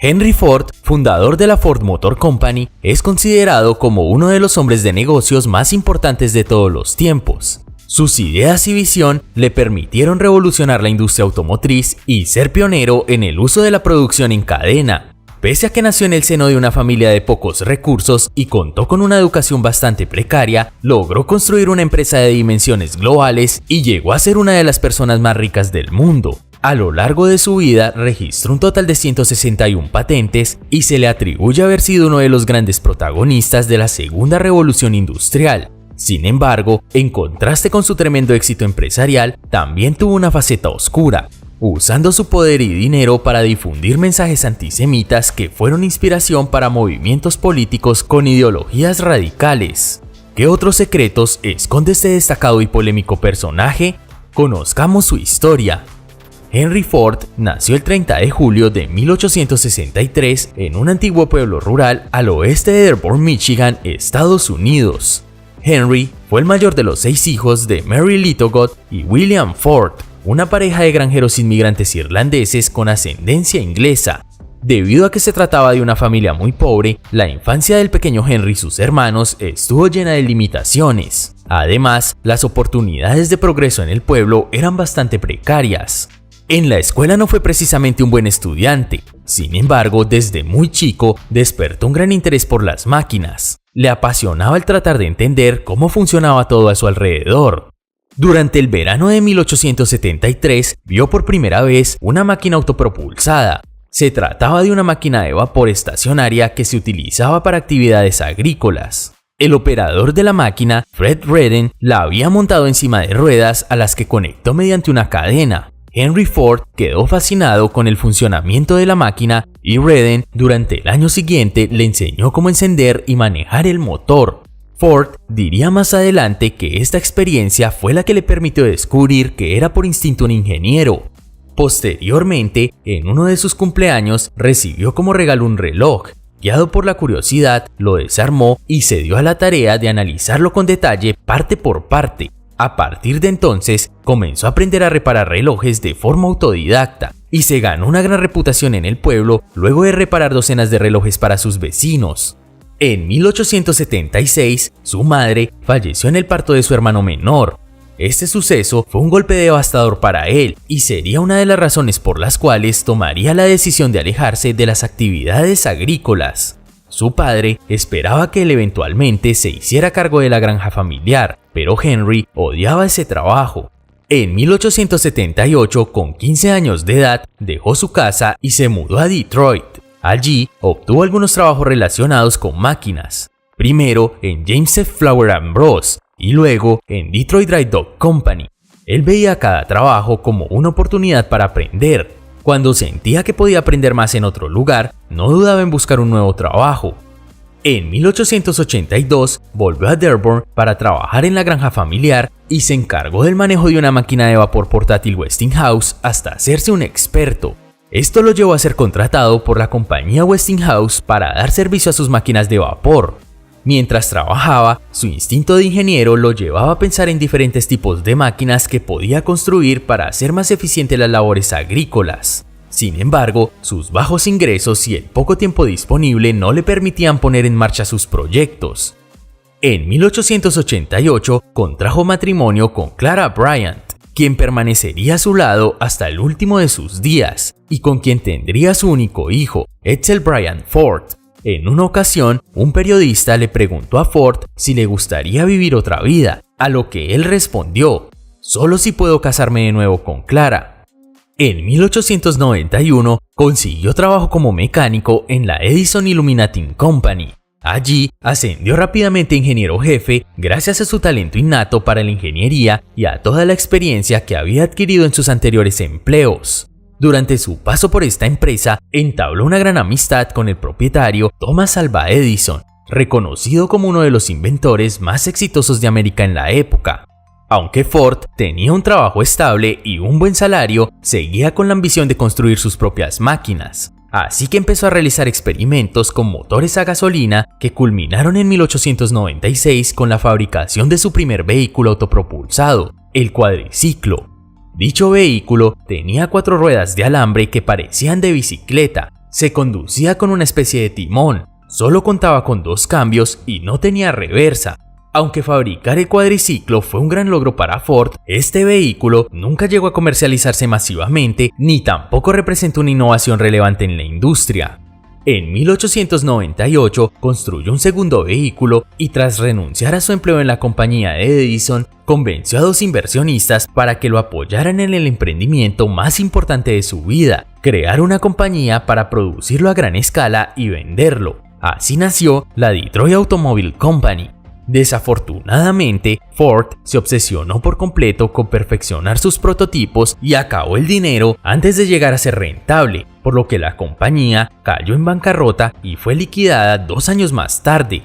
Henry Ford, fundador de la Ford Motor Company, es considerado como uno de los hombres de negocios más importantes de todos los tiempos. Sus ideas y visión le permitieron revolucionar la industria automotriz y ser pionero en el uso de la producción en cadena. Pese a que nació en el seno de una familia de pocos recursos y contó con una educación bastante precaria, logró construir una empresa de dimensiones globales y llegó a ser una de las personas más ricas del mundo. A lo largo de su vida registró un total de 161 patentes y se le atribuye haber sido uno de los grandes protagonistas de la segunda revolución industrial. Sin embargo, en contraste con su tremendo éxito empresarial, también tuvo una faceta oscura, usando su poder y dinero para difundir mensajes antisemitas que fueron inspiración para movimientos políticos con ideologías radicales. ¿Qué otros secretos esconde este destacado y polémico personaje? Conozcamos su historia. Henry Ford nació el 30 de julio de 1863 en un antiguo pueblo rural al oeste de Dearborn, Michigan, Estados Unidos. Henry fue el mayor de los 6 hijos de Mary Littlegood y William Ford, una pareja de granjeros inmigrantes irlandeses con ascendencia inglesa. Debido a que se trataba de una familia muy pobre, la infancia del pequeño Henry y sus hermanos estuvo llena de limitaciones. Además, las oportunidades de progreso en el pueblo eran bastante precarias. En la escuela no fue precisamente un buen estudiante, sin embargo, desde muy chico despertó un gran interés por las máquinas. Le apasionaba el tratar de entender cómo funcionaba todo a su alrededor. Durante el verano de 1873 vio por primera vez una máquina autopropulsada. Se trataba de una máquina de vapor estacionaria que se utilizaba para actividades agrícolas. El operador de la máquina, Fred Redden, la había montado encima de ruedas a las que conectó mediante una cadena. Henry Ford quedó fascinado con el funcionamiento de la máquina y Redden durante el año siguiente le enseñó cómo encender y manejar el motor. Ford diría más adelante que esta experiencia fue la que le permitió descubrir que era por instinto un ingeniero. Posteriormente, en uno de sus cumpleaños, recibió como regalo un reloj. Guiado por la curiosidad, lo desarmó y se dio a la tarea de analizarlo con detalle parte por parte. A partir de entonces, comenzó a aprender a reparar relojes de forma autodidacta y se ganó una gran reputación en el pueblo luego de reparar docenas de relojes para sus vecinos. En 1876, su madre falleció en el parto de su hermano menor. Este suceso fue un golpe devastador para él y sería una de las razones por las cuales tomaría la decisión de alejarse de las actividades agrícolas. Su padre esperaba que él eventualmente se hiciera cargo de la granja familiar, pero Henry odiaba ese trabajo. En 1878, con 15 años de edad, dejó su casa y se mudó a Detroit. Allí obtuvo algunos trabajos relacionados con máquinas, primero en James F. Flower & Bros. Y luego en Detroit Dry Dog Company. Él veía cada trabajo como una oportunidad para aprender. Cuando sentía que podía aprender más en otro lugar, no dudaba en buscar un nuevo trabajo. En 1882 volvió a Dearborn para trabajar en la granja familiar y se encargó del manejo de una máquina de vapor portátil Westinghouse hasta hacerse un experto. Esto lo llevó a ser contratado por la compañía Westinghouse para dar servicio a sus máquinas de vapor. Mientras trabajaba, su instinto de ingeniero lo llevaba a pensar en diferentes tipos de máquinas que podía construir para hacer más eficientes las labores agrícolas. Sin embargo, sus bajos ingresos y el poco tiempo disponible no le permitían poner en marcha sus proyectos. En 1888 contrajo matrimonio con Clara Bryant, quien permanecería a su lado hasta el último de sus días y con quien tendría su único hijo, Edsel Bryant Ford. En una ocasión, un periodista le preguntó a Ford si le gustaría vivir otra vida, a lo que él respondió: «Solo si puedo casarme de nuevo con Clara». En 1891 consiguió trabajo como mecánico en la Edison Illuminating Company. Allí ascendió rápidamente a ingeniero jefe gracias a su talento innato para la ingeniería y a toda la experiencia que había adquirido en sus anteriores empleos. Durante su paso por esta empresa, entabló una gran amistad con el propietario Thomas Alva Edison, reconocido como uno de los inventores más exitosos de América en la época. Aunque Ford tenía un trabajo estable y un buen salario, seguía con la ambición de construir sus propias máquinas. Así que empezó a realizar experimentos con motores a gasolina que culminaron en 1896 con la fabricación de su primer vehículo autopropulsado, el cuadriciclo. Dicho vehículo tenía 4 ruedas de alambre que parecían de bicicleta, Se conducía con una especie de timón, solo contaba con 2 cambios y no tenía reversa. Aunque fabricar el cuadriciclo fue un gran logro para Ford, este vehículo nunca llegó a comercializarse masivamente ni tampoco representó una innovación relevante en la industria. En 1898 construyó un segundo vehículo y tras renunciar a su empleo en la compañía de Edison, convenció a 2 inversionistas para que lo apoyaran en el emprendimiento más importante de su vida, crear una compañía para producirlo a gran escala y venderlo. Así nació la Detroit Automobile Company. Desafortunadamente, Ford se obsesionó por completo con perfeccionar sus prototipos y acabó el dinero antes de llegar a ser rentable, por lo que la compañía cayó en bancarrota y fue liquidada 2 años más tarde.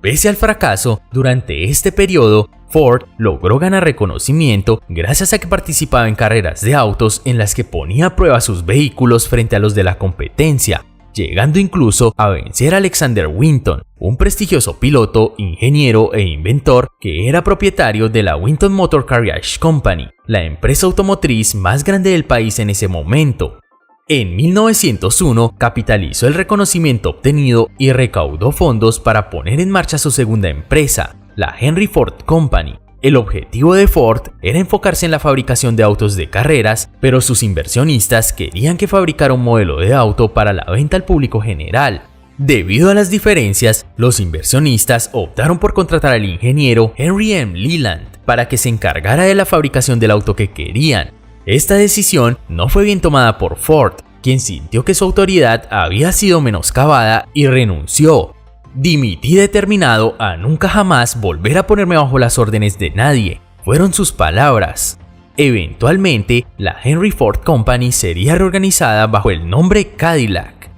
Pese al fracaso, durante este periodo, Ford logró ganar reconocimiento gracias a que participaba en carreras de autos en las que ponía a prueba sus vehículos frente a los de la competencia, llegando incluso a vencer a Alexander Winton, un prestigioso piloto, ingeniero e inventor que era propietario de la Winton Motor Carriage Company, la empresa automotriz más grande del país en ese momento. En 1901 capitalizó el reconocimiento obtenido y recaudó fondos para poner en marcha su segunda empresa, la Henry Ford Company. El objetivo de Ford era enfocarse en la fabricación de autos de carreras, pero sus inversionistas querían que fabricara un modelo de auto para la venta al público general. Debido a las diferencias, los inversionistas optaron por contratar al ingeniero Henry M. Leland para que se encargara de la fabricación del auto que querían. Esta decisión no fue bien tomada por Ford, quien sintió que su autoridad había sido menoscabada y renunció. Dimití determinado a nunca jamás volver a ponerme bajo las órdenes de nadie, fueron sus palabras. Eventualmente, la Henry Ford Company sería reorganizada bajo el nombre Cadillac.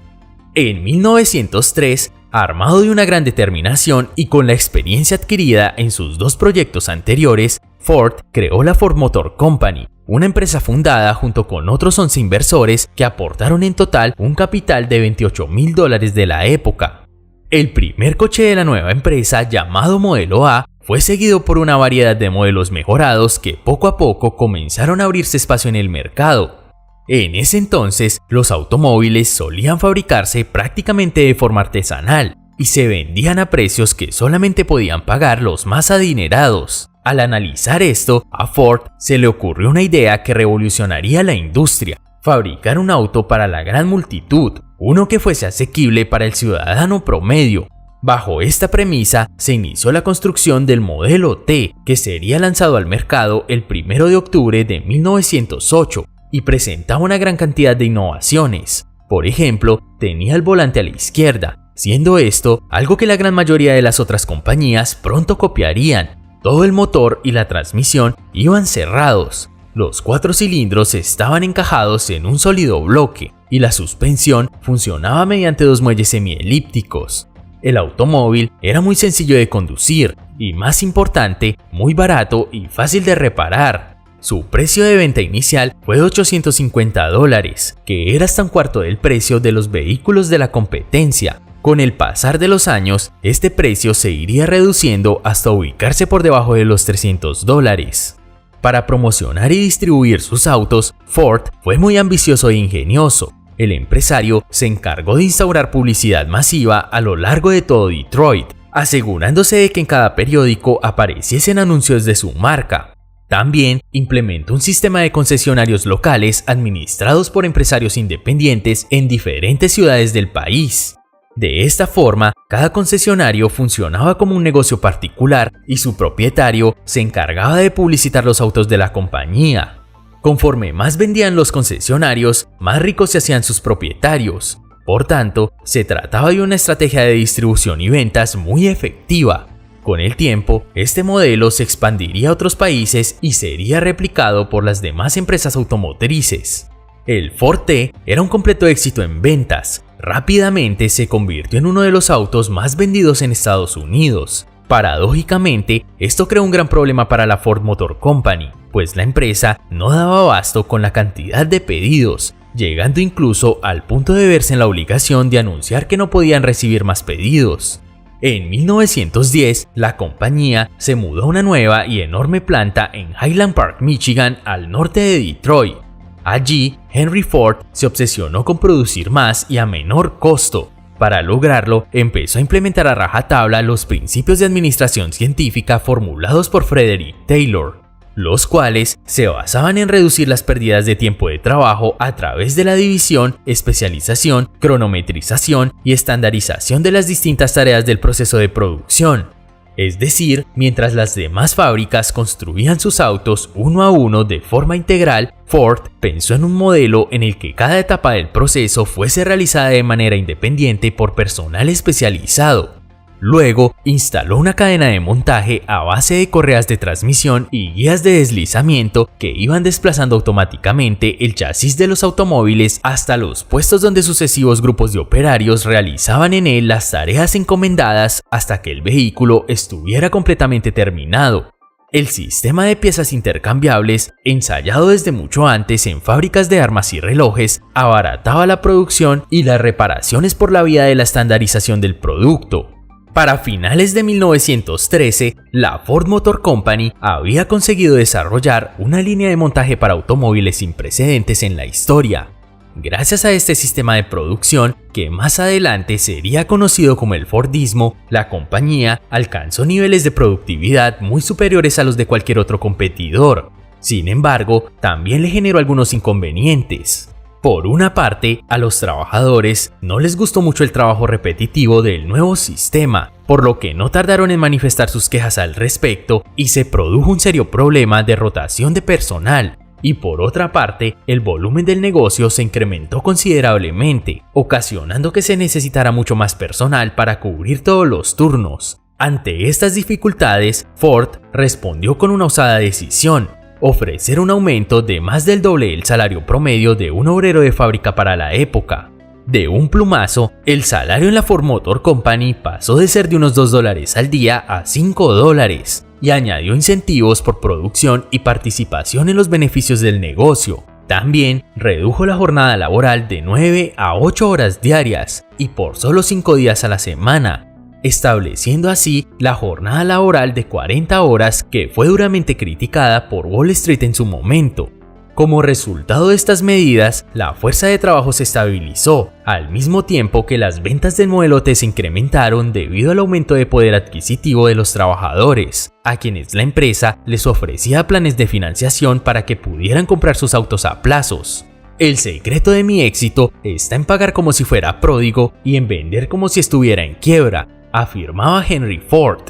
En 1903, armado de una gran determinación y con la experiencia adquirida en sus 2 proyectos anteriores, Ford creó la Ford Motor Company, una empresa fundada junto con otros 11 inversores que aportaron en total un capital de $28,000 de la época. El primer coche de la nueva empresa, llamado Modelo A, fue seguido por una variedad de modelos mejorados que poco a poco comenzaron a abrirse espacio en el mercado. En ese entonces, los automóviles solían fabricarse prácticamente de forma artesanal y se vendían a precios que solamente podían pagar los más adinerados. Al analizar esto, a Ford se le ocurrió una idea que revolucionaría la industria: fabricar un auto para la gran multitud, uno que fuese asequible para el ciudadano promedio. Bajo esta premisa se inició la construcción del modelo T, que sería lanzado al mercado el 1 de octubre de 1908 y presentaba una gran cantidad de innovaciones. Por ejemplo, tenía el volante a la izquierda, siendo esto algo que la gran mayoría de las otras compañías pronto copiarían. Todo el motor y la transmisión iban cerrados. Los 4 cilindros estaban encajados en un sólido bloque y la suspensión funcionaba mediante 2 muelles semielípticos. El automóvil era muy sencillo de conducir y, más importante, muy barato y fácil de reparar. Su precio de venta inicial fue de $850, que era hasta un cuarto del precio de los vehículos de la competencia. Con el pasar de los años, este precio se iría reduciendo hasta ubicarse por debajo de los $300. Para promocionar y distribuir sus autos, Ford fue muy ambicioso e ingenioso. El empresario se encargó de instaurar publicidad masiva a lo largo de todo Detroit, asegurándose de que en cada periódico apareciesen anuncios de su marca. También implementó un sistema de concesionarios locales administrados por empresarios independientes en diferentes ciudades del país. De esta forma, cada concesionario funcionaba como un negocio particular y su propietario se encargaba de publicitar los autos de la compañía. Conforme más vendían los concesionarios, más ricos se hacían sus propietarios. Por tanto, se trataba de una estrategia de distribución y ventas muy efectiva. Con el tiempo, este modelo se expandiría a otros países y sería replicado por las demás empresas automotrices. El Ford T era un completo éxito en ventas. Rápidamente se convirtió en uno de los autos más vendidos en Estados Unidos. Paradójicamente, esto creó un gran problema para la Ford Motor Company, pues la empresa no daba abasto con la cantidad de pedidos, llegando incluso al punto de verse en la obligación de anunciar que no podían recibir más pedidos. En 1910, la compañía se mudó a una nueva y enorme planta en Highland Park, Michigan, al norte de Detroit. Allí, Henry Ford se obsesionó con producir más y a menor costo. Para lograrlo, empezó a implementar a rajatabla los principios de administración científica formulados por Frederick Taylor, los cuales se basaban en reducir las pérdidas de tiempo de trabajo a través de la división, especialización, cronometrización y estandarización de las distintas tareas del proceso de producción. Es decir, mientras las demás fábricas construían sus autos uno a uno de forma integral, Ford pensó en un modelo en el que cada etapa del proceso fuese realizada de manera independiente por personal especializado. Luego, instaló una cadena de montaje a base de correas de transmisión y guías de deslizamiento que iban desplazando automáticamente el chasis de los automóviles hasta los puestos donde sucesivos grupos de operarios realizaban en él las tareas encomendadas hasta que el vehículo estuviera completamente terminado. El sistema de piezas intercambiables, ensayado desde mucho antes en fábricas de armas y relojes, abarataba la producción y las reparaciones por la vía de la estandarización del producto. Para finales de 1913, la Ford Motor Company había conseguido desarrollar una línea de montaje para automóviles sin precedentes en la historia. Gracias a este sistema de producción, que más adelante sería conocido como el Fordismo, la compañía alcanzó niveles de productividad muy superiores a los de cualquier otro competidor. Sin embargo, también le generó algunos inconvenientes. Por una parte, a los trabajadores no les gustó mucho el trabajo repetitivo del nuevo sistema, por lo que no tardaron en manifestar sus quejas al respecto y se produjo un serio problema de rotación de personal. Y por otra parte, el volumen del negocio se incrementó considerablemente, ocasionando que se necesitara mucho más personal para cubrir todos los turnos. Ante estas dificultades, Ford respondió con una osada decisión: ofrecer un aumento de más del doble del salario promedio de un obrero de fábrica para la época. De un plumazo, el salario en la Ford Motor Company pasó de ser de unos $2 al día a $5, y añadió incentivos por producción y participación en los beneficios del negocio. También redujo la jornada laboral de 9 a 8 horas diarias y por solo 5 días a la semana, estableciendo así la jornada laboral de 40 horas que fue duramente criticada por Wall Street en su momento. Como resultado de estas medidas, la fuerza de trabajo se estabilizó, al mismo tiempo que las ventas del modelo T se incrementaron debido al aumento de poder adquisitivo de los trabajadores, a quienes la empresa les ofrecía planes de financiación para que pudieran comprar sus autos a plazos. El secreto de mi éxito está en pagar como si fuera pródigo y en vender como si estuviera en quiebra, afirmaba Henry Ford.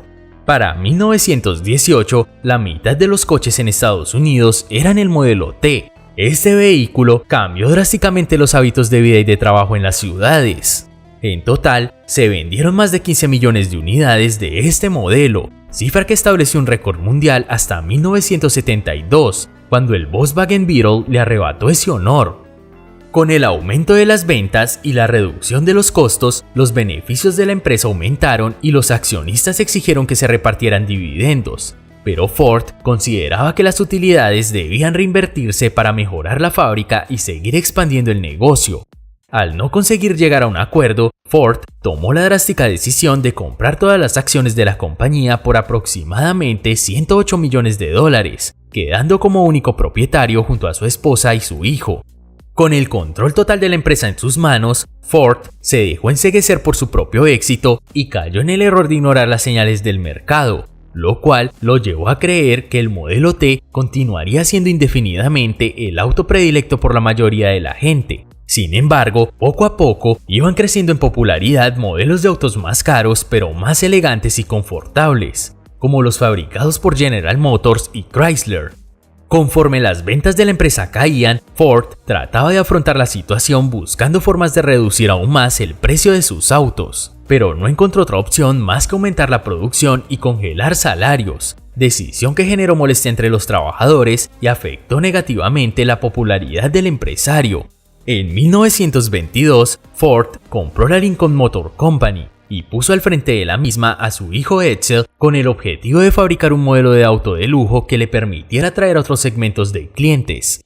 Para 1918, la mitad de los coches en Estados Unidos eran el modelo T. Este vehículo cambió drásticamente los hábitos de vida y de trabajo en las ciudades. En total, se vendieron más de 15 millones de unidades de este modelo, cifra que estableció un récord mundial hasta 1972, cuando el Volkswagen Beetle le arrebató ese honor. Con el aumento de las ventas y la reducción de los costos, los beneficios de la empresa aumentaron y los accionistas exigieron que se repartieran dividendos. Pero Ford consideraba que las utilidades debían reinvertirse para mejorar la fábrica y seguir expandiendo el negocio. Al no conseguir llegar a un acuerdo, Ford tomó la drástica decisión de comprar todas las acciones de la compañía por aproximadamente $108 millones, quedando como único propietario junto a su esposa y su hijo. Con el control total de la empresa en sus manos, Ford se dejó enceguecer por su propio éxito y cayó en el error de ignorar las señales del mercado, lo cual lo llevó a creer que el modelo T continuaría siendo indefinidamente el auto predilecto por la mayoría de la gente. Sin embargo, poco a poco iban creciendo en popularidad modelos de autos más caros pero más elegantes y confortables, como los fabricados por General Motors y Chrysler. Conforme las ventas de la empresa caían, Ford trataba de afrontar la situación buscando formas de reducir aún más el precio de sus autos, pero no encontró otra opción más que aumentar la producción y congelar salarios, decisión que generó molestia entre los trabajadores y afectó negativamente la popularidad del empresario. En 1922, Ford compró la Lincoln Motor Company y puso al frente de la misma a su hijo Edsel con el objetivo de fabricar un modelo de auto de lujo que le permitiera atraer a otros segmentos de clientes.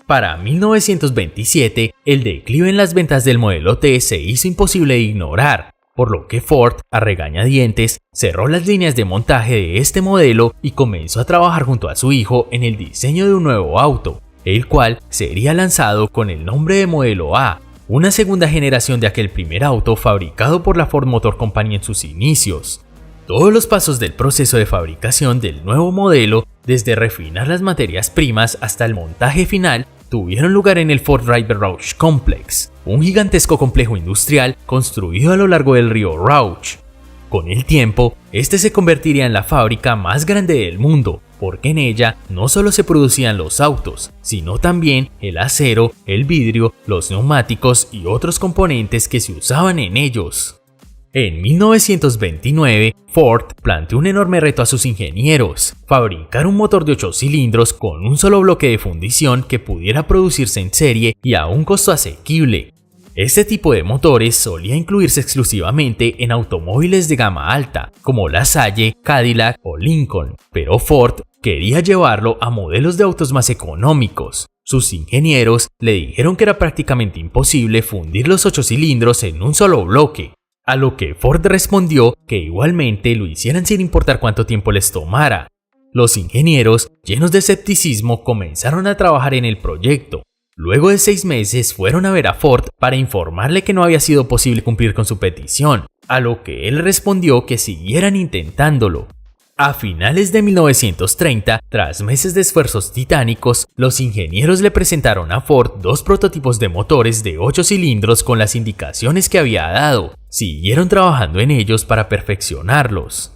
Para 1927, el declive en las ventas del modelo T se hizo imposible de ignorar, por lo que Ford, a regañadientes, cerró las líneas de montaje de este modelo y comenzó a trabajar junto a su hijo en el diseño de un nuevo auto. el cual sería lanzado con el nombre de Modelo A, una segunda generación de aquel primer auto fabricado por la Ford Motor Company en sus inicios. Todos los pasos del proceso de fabricación del nuevo modelo, desde refinar las materias primas hasta el montaje final, tuvieron lugar en el Ford River Rouge Complex, un gigantesco complejo industrial construido a lo largo del río Rouge. Con el tiempo, este se convertiría en la fábrica más grande del mundo, porque en ella no solo se producían los autos, sino también el acero, el vidrio, los neumáticos y otros componentes que se usaban en ellos. En 1929, Ford planteó un enorme reto a sus ingenieros: fabricar un motor de 8 cilindros con un solo bloque de fundición que pudiera producirse en serie y a un costo asequible. Este tipo de motores solía incluirse exclusivamente en automóviles de gama alta, como la Salle, Cadillac o Lincoln, pero Ford quería llevarlo a modelos de autos más económicos. Sus ingenieros le dijeron que era prácticamente imposible fundir los 8 cilindros en un solo bloque, a lo que Ford respondió que igualmente lo hicieran sin importar cuánto tiempo les tomara. Los ingenieros, llenos de escepticismo, comenzaron a trabajar en el proyecto. Luego de 6 meses fueron a ver a Ford para informarle que no había sido posible cumplir con su petición, a lo que él respondió que siguieran intentándolo. A finales de 1930, tras meses de esfuerzos titánicos, los ingenieros le presentaron a Ford 2 prototipos de motores de 8 cilindros con las indicaciones que había dado. Siguieron trabajando en ellos para perfeccionarlos.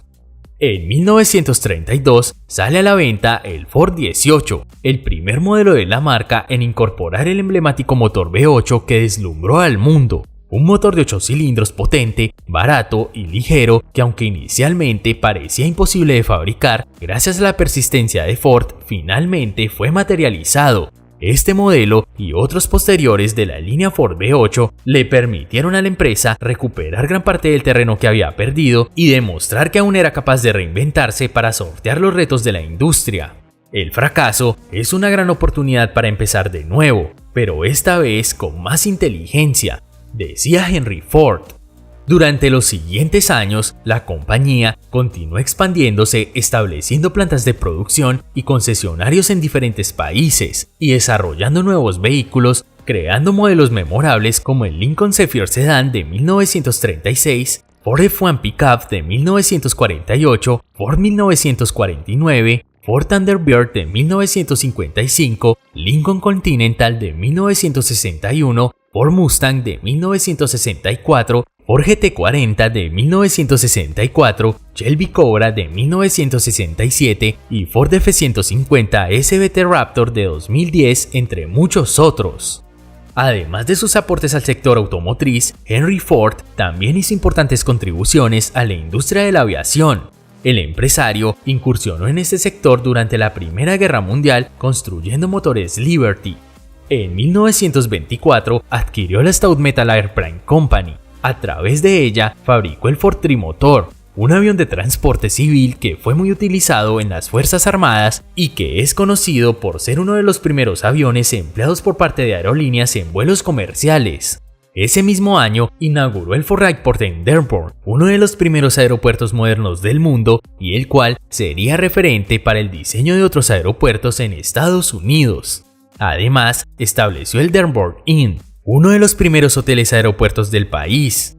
En 1932 sale a la venta el Ford 18, el primer modelo de la marca en incorporar el emblemático motor V8 que deslumbró al mundo. Un motor de 8 cilindros potente, barato y ligero que, aunque inicialmente parecía imposible de fabricar, gracias a la persistencia de Ford finalmente fue materializado. Este modelo y otros posteriores de la línea Ford V8 le permitieron a la empresa recuperar gran parte del terreno que había perdido y demostrar que aún era capaz de reinventarse para sortear los retos de la industria. El fracaso es una gran oportunidad para empezar de nuevo, pero esta vez con más inteligencia, decía Henry Ford. Durante los siguientes años, la compañía continuó expandiéndose, estableciendo plantas de producción y concesionarios en diferentes países, y desarrollando nuevos vehículos, creando modelos memorables como el Lincoln Zephyr Sedan de 1936, Ford F1 Pickup de 1948, Ford 1949, Ford Thunderbird de 1955, Lincoln Continental de 1961, Ford Mustang de 1964, Ford GT40 de 1964, Shelby Cobra de 1967 y Ford F-150 SVT Raptor de 2010, entre muchos otros. Además de sus aportes al sector automotriz, Henry Ford también hizo importantes contribuciones a la industria de la aviación. El empresario incursionó en este sector durante la Primera Guerra Mundial construyendo motores Liberty. En 1924 adquirió la Stout Metal Airplane Company. A través de ella fabricó el Ford Trimotor, un avión de transporte civil que fue muy utilizado en las Fuerzas Armadas y que es conocido por ser uno de los primeros aviones empleados por parte de aerolíneas en vuelos comerciales. Ese mismo año inauguró el Ford Airport en Dearborn, uno de los primeros aeropuertos modernos del mundo y el cual sería referente para el diseño de otros aeropuertos en Estados Unidos. Además, estableció el Dearborn Inn, uno de los primeros hoteles aeropuertos del país.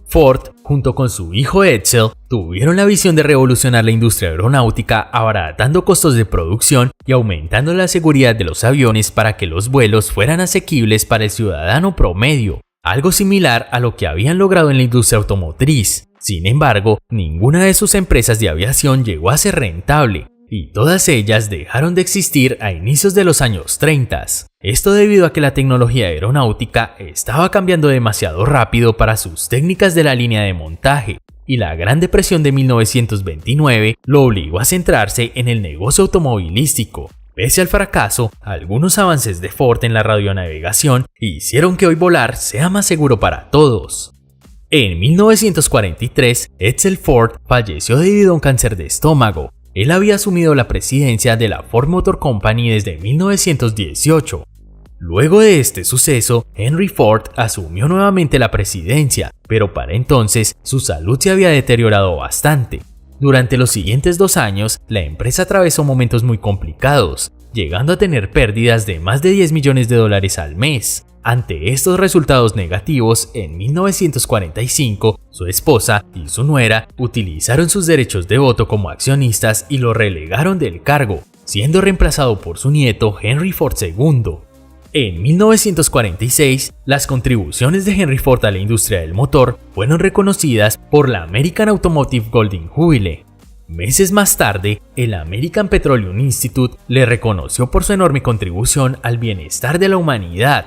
Ford, junto con su hijo Edsel, tuvieron la visión de revolucionar la industria aeronáutica abaratando costos de producción y aumentando la seguridad de los aviones para que los vuelos fueran asequibles para el ciudadano promedio, algo similar a lo que habían logrado en la industria automotriz. Sin embargo, ninguna de sus empresas de aviación llegó a ser rentable, y todas ellas dejaron de existir a inicios de los años 30. Esto debido a que la tecnología aeronáutica estaba cambiando demasiado rápido para sus técnicas de la línea de montaje, y la Gran Depresión de 1929 lo obligó a centrarse en el negocio automovilístico. Pese al fracaso, algunos avances de Ford en la radionavegación hicieron que hoy volar sea más seguro para todos. En 1943, Edsel Ford falleció debido a un cáncer de estómago. Él había asumido la presidencia de la Ford Motor Company desde 1918. Luego de este suceso, Henry Ford asumió nuevamente la presidencia, pero para entonces su salud se había deteriorado bastante. Durante los siguientes 2 años, la empresa atravesó momentos muy complicados. llegando a tener pérdidas de más de 10 millones de dólares al mes. Ante estos resultados negativos, en 1945, su esposa y su nuera utilizaron sus derechos de voto como accionistas y lo relegaron del cargo, siendo reemplazado por su nieto Henry Ford II. En 1946, las contribuciones de Henry Ford a la industria del motor fueron reconocidas por la American Automotive Golden Jubilee. Meses más tarde, el American Petroleum Institute le reconoció por su enorme contribución al bienestar de la humanidad.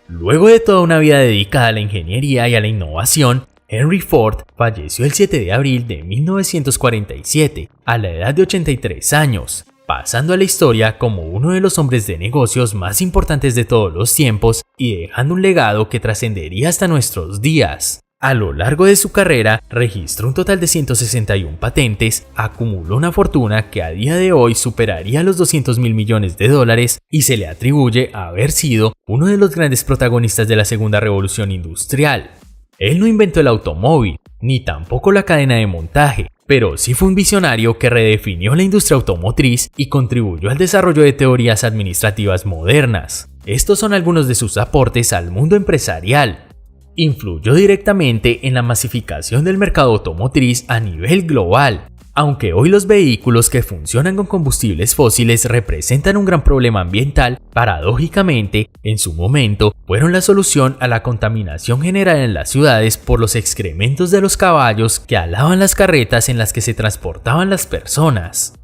Luego de toda una vida dedicada a la ingeniería y a la innovación, Henry Ford falleció el 7 de abril de 1947, a la edad de 83 años, pasando a la historia como uno de los hombres de negocios más importantes de todos los tiempos y dejando un legado que trascendería hasta nuestros días. A lo largo de su carrera, registró un total de 161 patentes, acumuló una fortuna que a día de hoy superaría los 200.000 millones de dólares y se le atribuye a haber sido uno de los grandes protagonistas de la segunda revolución industrial. Él no inventó el automóvil, ni tampoco la cadena de montaje, pero sí fue un visionario que redefinió la industria automotriz y contribuyó al desarrollo de teorías administrativas modernas. Estos son algunos de sus aportes al mundo empresarial. Influyó directamente en la masificación del mercado automotriz a nivel global. Aunque hoy los vehículos que funcionan con combustibles fósiles representan un gran problema ambiental, paradójicamente, en su momento, fueron la solución a la contaminación general en las ciudades por los excrementos de los caballos que alaban las carretas en las que se transportaban las personas.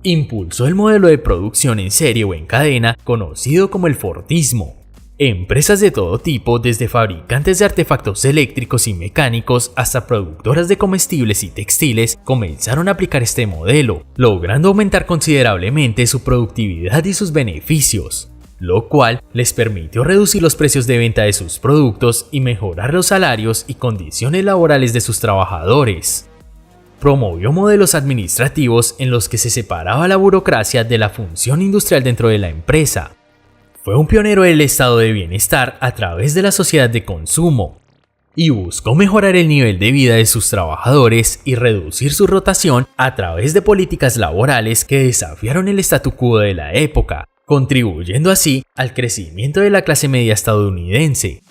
Impulsó el modelo de producción en serie o en cadena conocido como el Fordismo. Empresas de todo tipo, desde fabricantes de artefactos eléctricos y mecánicos hasta productoras de comestibles y textiles, comenzaron a aplicar este modelo, logrando aumentar considerablemente su productividad y sus beneficios, lo cual les permitió reducir los precios de venta de sus productos y mejorar los salarios y condiciones laborales de sus trabajadores. Promovió modelos administrativos en los que se separaba la burocracia de la función industrial dentro de la empresa. Fue un pionero del estado de bienestar a través de la sociedad de consumo y buscó mejorar el nivel de vida de sus trabajadores y reducir su rotación a través de políticas laborales que desafiaron el statu quo de la época, contribuyendo así al crecimiento de la clase media estadounidense.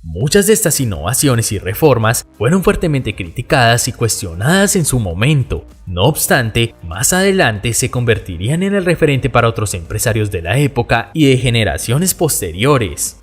Muchas de estas innovaciones y reformas fueron fuertemente criticadas y cuestionadas en su momento. No obstante, más adelante se convertirían en el referente para otros empresarios de la época y de generaciones posteriores.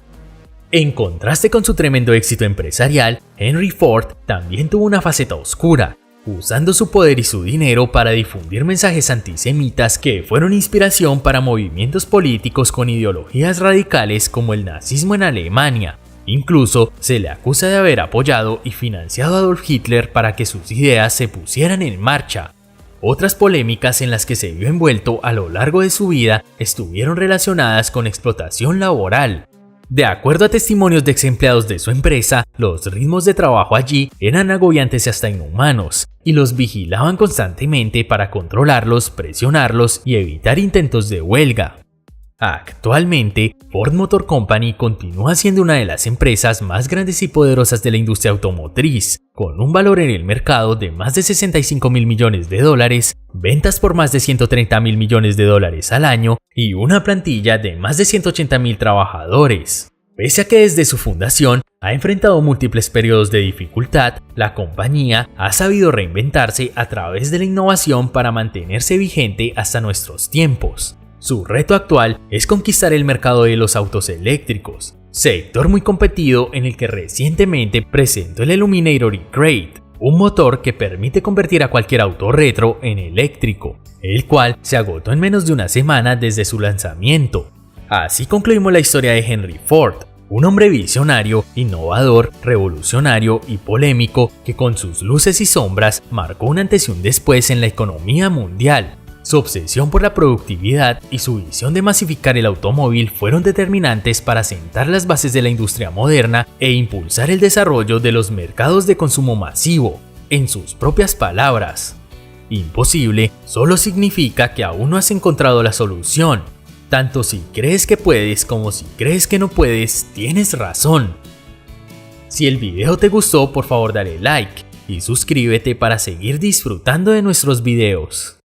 En contraste con su tremendo éxito empresarial, Henry Ford también tuvo una faceta oscura, usando su poder y su dinero para difundir mensajes antisemitas que fueron inspiración para movimientos políticos con ideologías radicales como el nazismo en Alemania. Incluso se le acusa de haber apoyado y financiado a Adolf Hitler para que sus ideas se pusieran en marcha. Otras polémicas en las que se vio envuelto a lo largo de su vida estuvieron relacionadas con explotación laboral. De acuerdo a testimonios de ex empleados de su empresa, los ritmos de trabajo allí eran agobiantes y hasta inhumanos, y los vigilaban constantemente para controlarlos, presionarlos y evitar intentos de huelga. Actualmente, Ford Motor Company continúa siendo una de las empresas más grandes y poderosas de la industria automotriz, con un valor en el mercado de más de 65.000 millones de dólares, ventas por más de 130.000 millones de dólares al año y una plantilla de más de 180.000 trabajadores. Pese a que desde su fundación ha enfrentado múltiples periodos de dificultad, la compañía ha sabido reinventarse a través de la innovación para mantenerse vigente hasta nuestros tiempos. Su reto actual es conquistar el mercado de los autos eléctricos, sector muy competido en el que recientemente presentó el Illuminator e-Crate, un motor que permite convertir a cualquier auto retro en eléctrico, el cual se agotó en menos de una semana desde su lanzamiento. Así concluimos la historia de Henry Ford, un hombre visionario, innovador, revolucionario y polémico que con sus luces y sombras marcó un antes y un después en la economía mundial. Su obsesión por la productividad y su visión de masificar el automóvil fueron determinantes para sentar las bases de la industria moderna e impulsar el desarrollo de los mercados de consumo masivo. En sus propias palabras, imposible solo significa que aún no has encontrado la solución. Tanto si crees que puedes como si crees que no puedes, tienes razón. Si el video te gustó, por favor dale like y suscríbete para seguir disfrutando de nuestros videos.